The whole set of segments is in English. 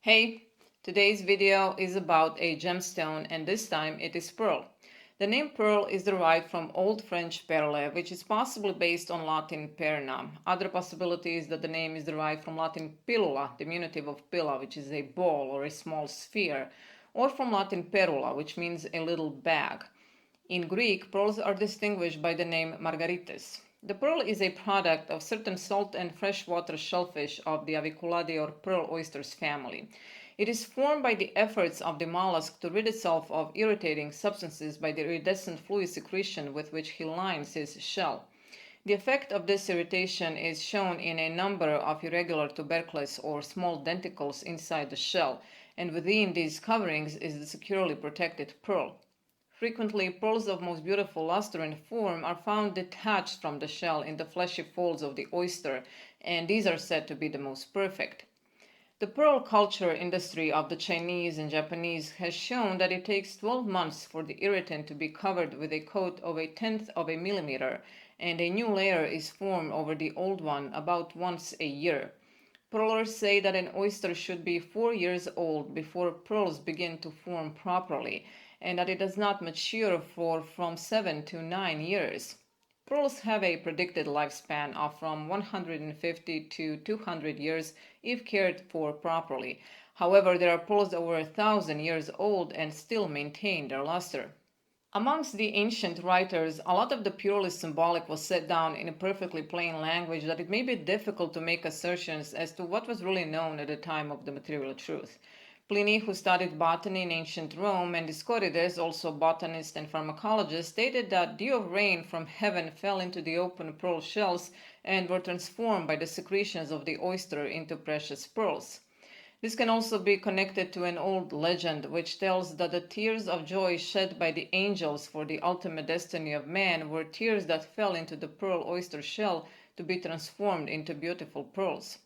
Hey, today's video is about a gemstone and this time it is pearl. The name pearl is derived from Old French perle, which is possibly based on Latin perna. Other possibility is that the name is derived from Latin pillula, diminutive of pilla, which is a ball or a small sphere, or from Latin perula, which means a little bag. In Greek, pearls are distinguished by the name margarites. The pearl is a product of certain salt and freshwater shellfish of the Aviculadae or pearl oysters family. It is formed by the efforts of the mollusk to rid itself of irritating substances by the iridescent fluid secretion with which he lines his shell. The effect of this irritation is shown in a number of irregular tubercles or small denticles inside the shell, and within these coverings is the securely protected pearl. Frequently, pearls of most beautiful luster and form are found detached from the shell in the fleshy folds of the oyster, and these are said to be the most perfect. The pearl culture industry of the Chinese and Japanese has shown that it takes 12 months for the irritant to be covered with a coat of a tenth of a millimeter, and a new layer is formed over the old one about once a year. Pearlers say that an oyster should be 4 years old before pearls begin to form properly, and that it does not mature for from 7 to 9 years. Pearls have a predicted lifespan of from 150 to 200 years if cared for properly. However, there are pearls over 1,000 years old and still maintain their luster. Amongst the ancient writers, a lot of the purely symbolic was set down in a perfectly plain language that it may be difficult to make assertions as to what was really known at the time of the material truth. Pliny, who studied botany in ancient Rome, and Dioscorides, also botanist and pharmacologist, stated that dew of rain from heaven fell into the open pearl shells and were transformed by the secretions of the oyster into precious pearls. This can also be connected to an old legend which tells that the tears of joy shed by the angels for the ultimate destiny of man were tears that fell into the pearl oyster shell to be transformed into beautiful pearls.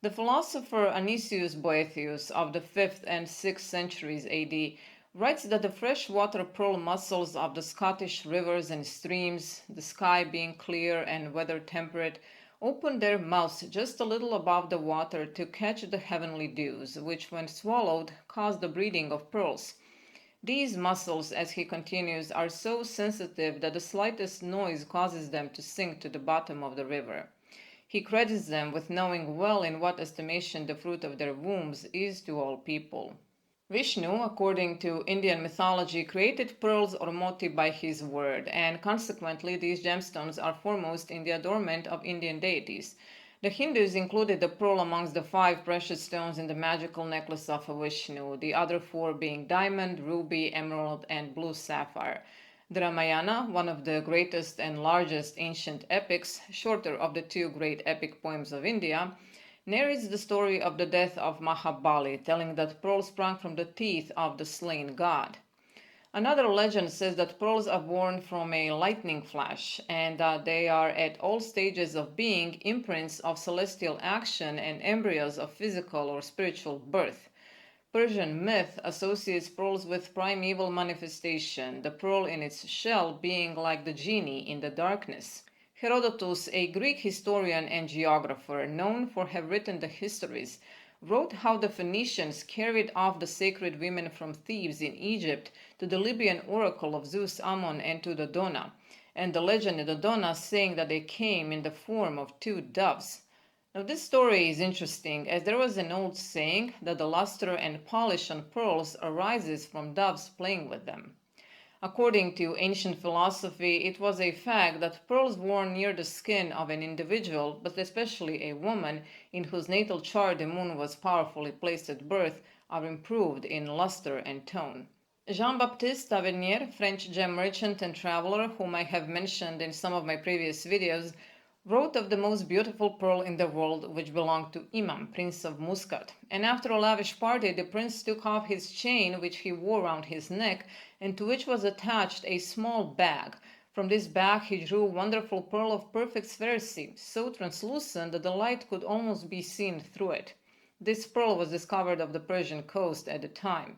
The philosopher Anicius Boethius of the 5th and 6th centuries AD writes that the freshwater pearl mussels of the Scottish rivers and streams, the sky being clear and weather temperate, open their mouths just a little above the water to catch the heavenly dews, which when swallowed cause the breeding of pearls. These mussels, as he continues, are so sensitive that the slightest noise causes them to sink to the bottom of the river. He credits them with knowing well in what estimation the fruit of their wombs is to all people. Vishnu, according to Indian mythology, created pearls or moti by his word, and consequently these gemstones are foremost in the adornment of Indian deities. The Hindus included the pearl amongst the 5 precious stones in the magical necklace of Vishnu, the other 4 being diamond, ruby, emerald, and blue sapphire. The Ramayana, one of the greatest and largest ancient epics, shorter of the 2 great epic poems of India, narrates the story of the death of Mahabali, telling that pearls sprang from the teeth of the slain god. Another legend says that pearls are born from a lightning flash and that they are at all stages of being imprints of celestial action and embryos of physical or spiritual birth. Persian myth associates pearls with primeval manifestation, the pearl in its shell being like the genie in the darkness. Herodotus, a Greek historian and geographer known for have written the histories, wrote how the Phoenicians carried off the sacred women from Thebes in Egypt to the Libyan oracle of Zeus Ammon and to the Donna, and the legend in the Donna saying that they came in the form of 2 doves. Now, this story is interesting as there was an old saying that the luster and polish on pearls arises from doves playing with them. According to ancient philosophy, it was a fact that pearls worn near the skin of an individual, but especially a woman, in whose natal chart the moon was powerfully placed at birth, are improved in luster and tone. Jean-Baptiste Tavernier, French gem merchant and traveler, whom I have mentioned in some of my previous videos, wrote of the most beautiful pearl in the world which belonged to Imam, Prince of Muscat, and after a lavish party the prince took off his chain which he wore round his neck and to which was attached a small bag. From this bag he drew a wonderful pearl of perfect sphericity, so translucent that the light could almost be seen through it. This pearl was discovered off the Persian coast at the time.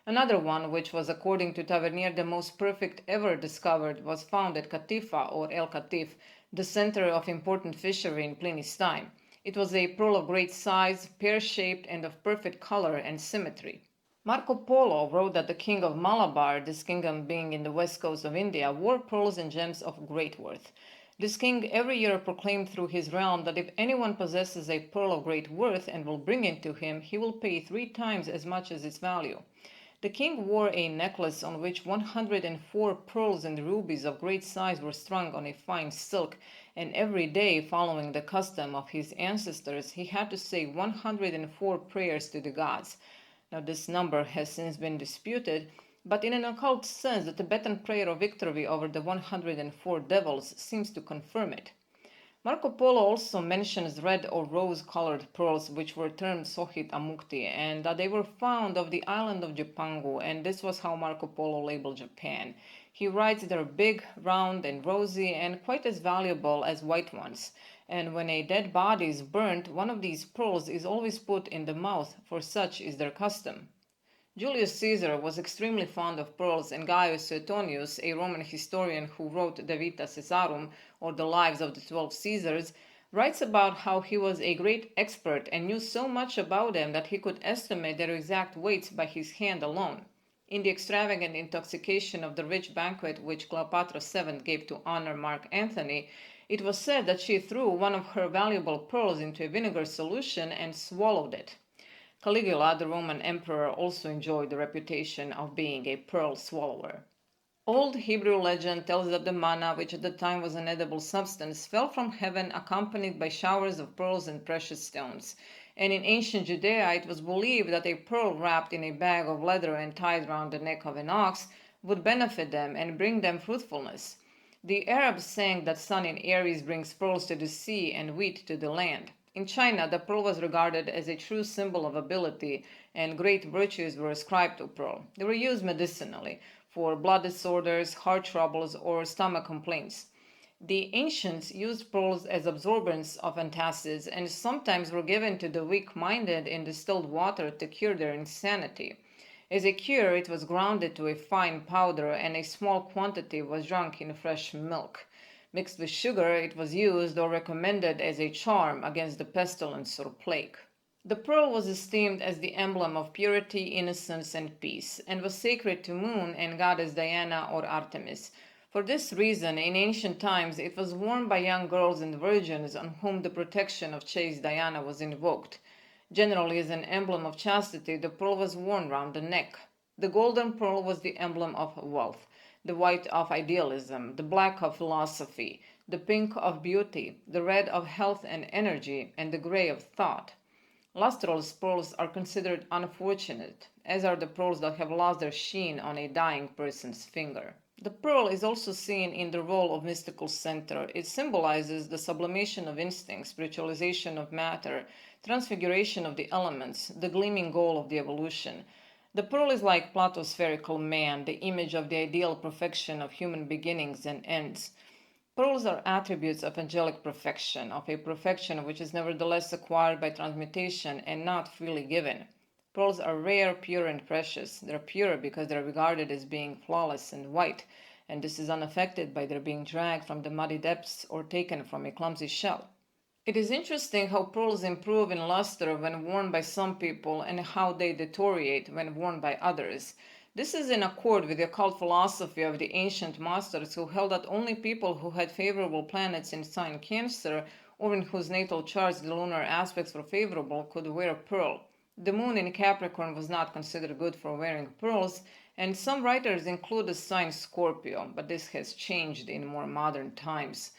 Another one, which was according to Tavernier the most perfect ever discovered, was found at Katifa or El Katif, the center of important fishery in Pliny's time. It was a pearl of great size, pear-shaped, and of perfect color and symmetry. Marco Polo wrote that the king of Malabar, this kingdom being in the west coast of India, wore pearls and gems of great worth. This king every year proclaimed through his realm that if anyone possesses a pearl of great worth and will bring it to him, he will pay 3 times as much as its value. The king wore a necklace on which 104 pearls and rubies of great size were strung on a fine silk, and every day, following the custom of his ancestors, he had to say 104 prayers to the gods. Now, this number has since been disputed, but in an occult sense, the Tibetan prayer of victory over the 104 devils seems to confirm it. Marco Polo also mentions red or rose-colored pearls, which were termed Sohit Amukti, and that they were found off the island of Japangu, and this was how Marco Polo labeled Japan. He writes they're big, round, and rosy, and quite as valuable as white ones. And when a dead body is burnt, one of these pearls is always put in the mouth, for such is their custom. Julius Caesar was extremely fond of pearls, and Gaius Suetonius, a Roman historian who wrote De Vita Caesarum, or the lives of the 12 Caesars, writes about how he was a great expert and knew so much about them that he could estimate their exact weights by his hand alone. In the extravagant intoxication of the rich banquet which Cleopatra VII gave to honor Mark Antony, it was said that she threw one of her valuable pearls into a vinegar solution and swallowed it. Caligula, the Roman emperor, also enjoyed the reputation of being a pearl swallower. Old Hebrew legend tells that the manna, which at the time was an edible substance, fell from heaven accompanied by showers of pearls and precious stones. And in ancient Judea, it was believed that a pearl wrapped in a bag of leather and tied round the neck of an ox would benefit them and bring them fruitfulness. The Arabs sang that sun in Aries brings pearls to the sea and wheat to the land. In China, the pearl was regarded as a true symbol of ability, and great virtues were ascribed to pearl. They were used medicinally for blood disorders, heart troubles, or stomach complaints. The ancients used pearls as absorbents of antacids and sometimes were given to the weak-minded in distilled water to cure their insanity. As a cure, it was grounded to a fine powder, and a small quantity was drunk in fresh milk. Mixed with sugar, it was used or recommended as a charm against the pestilence or plague. The pearl was esteemed as the emblem of purity, innocence, and peace, and was sacred to Moon and goddess Diana or Artemis. For this reason, in ancient times, it was worn by young girls and virgins on whom the protection of chaste Diana was invoked. Generally, as an emblem of chastity, the pearl was worn round the neck. The golden pearl was the emblem of wealth, the white of idealism, the black of philosophy, the pink of beauty, the red of health and energy, and the gray of thought. Lustrous pearls are considered unfortunate, as are the pearls that have lost their sheen on a dying person's finger. The pearl is also seen in the role of mystical center. It symbolizes the sublimation of instincts, spiritualization of matter, transfiguration of the elements, the gleaming goal of the evolution. The pearl is like Plato's spherical man, the image of the ideal perfection of human beginnings and ends. Pearls are attributes of angelic perfection, of a perfection which is nevertheless acquired by transmutation and not freely given. Pearls are rare, pure, and precious. They're pure because they're regarded as being flawless and white, and this is unaffected by their being dragged from the muddy depths or taken from a clumsy shell. It is interesting how pearls improve in luster when worn by some people and how they deteriorate when worn by others. This is in accord with the occult philosophy of the ancient masters who held that only people who had favorable planets in sign Cancer or in whose natal charts the lunar aspects were favorable could wear a pearl. The moon in Capricorn was not considered good for wearing pearls, and some writers include the sign Scorpio, but this has changed in more modern times.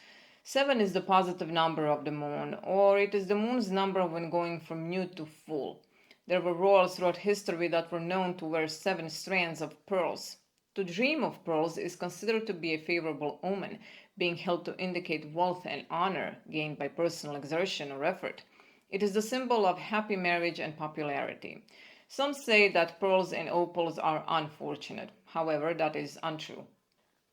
7 is the positive number of the moon, or it is the moon's number when going from new to full. There were royals throughout history that were known to wear 7 strands of pearls. To dream of pearls is considered to be a favorable omen, being held to indicate wealth and honor gained by personal exertion or effort. It is the symbol of happy marriage and popularity. Some say that pearls and opals are unfortunate. However, that is untrue.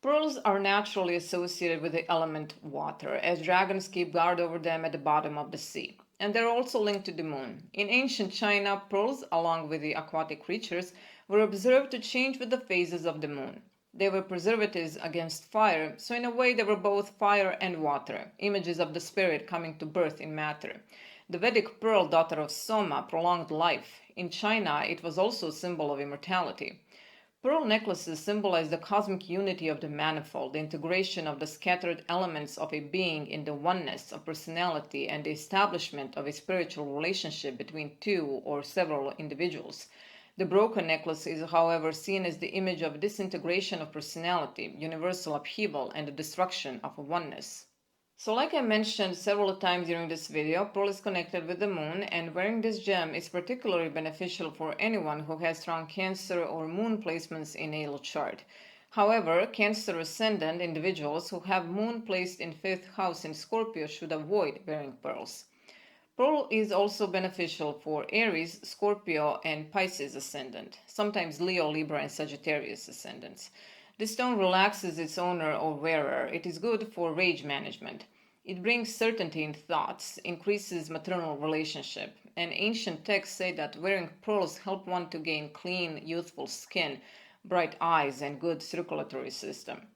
Pearls are naturally associated with the element water, as dragons keep guard over them at the bottom of the sea. And they're also linked to the moon. In ancient China, pearls, along with the aquatic creatures, were observed to change with the phases of the moon. They were preservatives against fire, so in a way they were both fire and water, images of the spirit coming to birth in matter. The Vedic pearl, daughter of Soma, prolonged life. In China, it was also a symbol of immortality. Pearl necklaces symbolize the cosmic unity of the manifold, the integration of the scattered elements of a being in the oneness of personality, and the establishment of a spiritual relationship between two or several individuals. The broken necklace is, however, seen as the image of disintegration of personality, universal upheaval, and the destruction of oneness. So like I mentioned several times during this video, pearl is connected with the moon, and wearing this gem is particularly beneficial for anyone who has strong Cancer or moon placements in natal chart. However, Cancer ascendant individuals who have moon placed in 5th house in Scorpio should avoid wearing pearls. Pearl is also beneficial for Aries, Scorpio, and Pisces ascendant, sometimes Leo, Libra, and Sagittarius ascendants. This stone relaxes its owner or wearer. It is good for rage management. It brings certainty in thoughts, increases maternal relationship, and ancient texts say that wearing pearls help one to gain clean, youthful skin, bright eyes, and good circulatory system.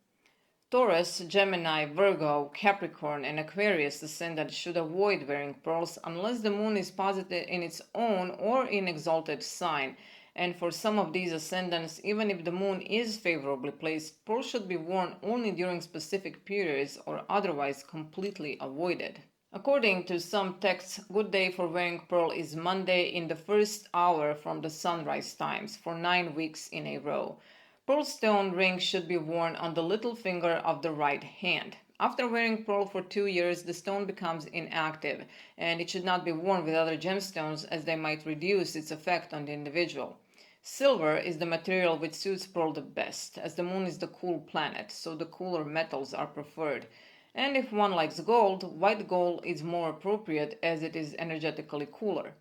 Taurus, Gemini, Virgo, Capricorn, and Aquarius ascendant should avoid wearing pearls unless the moon is positive in its own or in exalted sign. And for some of these ascendants, even if the moon is favorably placed, pearls should be worn only during specific periods or otherwise completely avoided. According to some texts, good day for wearing pearl is Monday in the first hour from the sunrise times for 9 weeks in a row. Pearl stone rings should be worn on the little finger of the right hand. After wearing pearl for 2 years, the stone becomes inactive, and it should not be worn with other gemstones as they might reduce its effect on the individual. Silver is the material which suits pearl the best, as the moon is the cool planet, so the cooler metals are preferred. And if one likes gold, white gold is more appropriate as it is energetically cooler.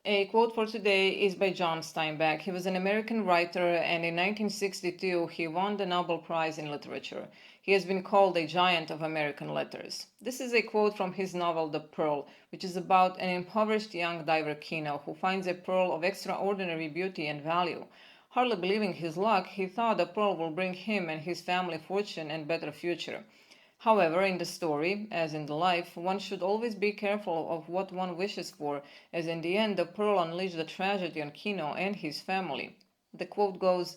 A quote for today is by John Steinbeck. He was an American writer, and in 1962 he won the Nobel Prize in Literature. He has been called a giant of American letters. This is a quote from his novel The Pearl, which is about an impoverished young diver Kino who finds a pearl of extraordinary beauty and value. Hardly believing his luck, he thought the pearl will bring him and his family fortune and better future. However, in the story, as in the life, one should always be careful of what one wishes for, as in the end the pearl unleashed the tragedy on Kino and his family. The quote goes,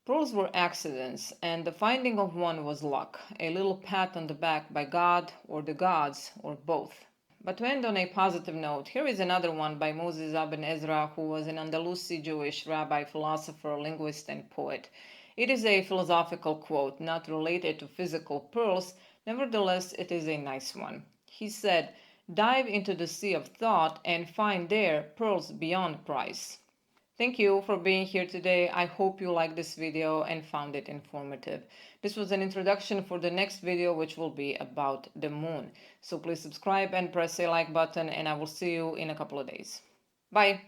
"Pearls were accidents, and the finding of one was luck, a little pat on the back by God or the gods, or both." But to end on a positive note, here is another one by Moses Aben Ezra, who was an Andalusi Jewish rabbi, philosopher, linguist, and poet. It is a philosophical quote, not related to physical pearls. Nevertheless, it is a nice one. He said, "Dive into the sea of thought and find there pearls beyond price." Thank you for being here today. I hope you liked this video and found it informative. This was an introduction for the next video, which will be about the moon. So please subscribe and press a like button, and I will see you in a couple of days. Bye.